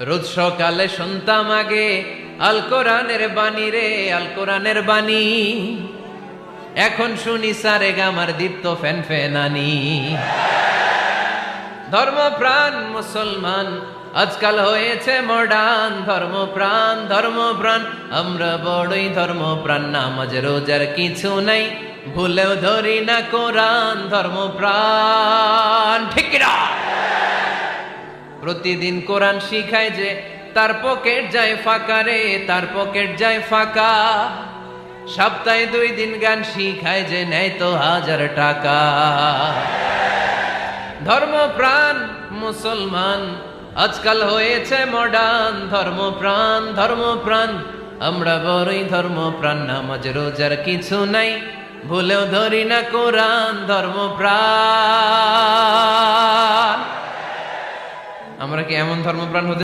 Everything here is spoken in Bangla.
রোজ সকালে শুনতাম আগে আল কোরআনের বাণী রে, আল কোরআনের বাণী। এখন শুনি সারে গামার দীপ্ত ফ্যান ফ্যানানি। ধর্মপ্রাণ মুসলমান আজকাল হয়েছে মডার্ন। ধর্মপ্রাণ ধর্মপ্রাণ আমরা বড়ই ধর্মপ্রাণ। নামাজ রোজার কিছু নাই, ভুলেও ধরি না কোরআন। ধর্মপ্রাণ ঠিক না? প্রতিদিন কোরআন শিখায় যে তার পকেট যায় ফাঁকা রে, তার পকেট যায় ফাঁকা। সপ্তাহে 2 দিন গান শিখায় যে নেয় তো 1000 টাকা। ধর্মপ্রাণ মুসলমান আজকাল হয়েছে মডার্ন। ধর্মপ্রাণ ধর্মপ্রাণ আমরা বড়ই ধর্মপ্রাণ। নামাজ রোজার কিছু নাই, ভুলেও ধরি না কোরআন। ধর্মপ্রাণ। আমরা কি এমন ধর্মপ্রাণ হতে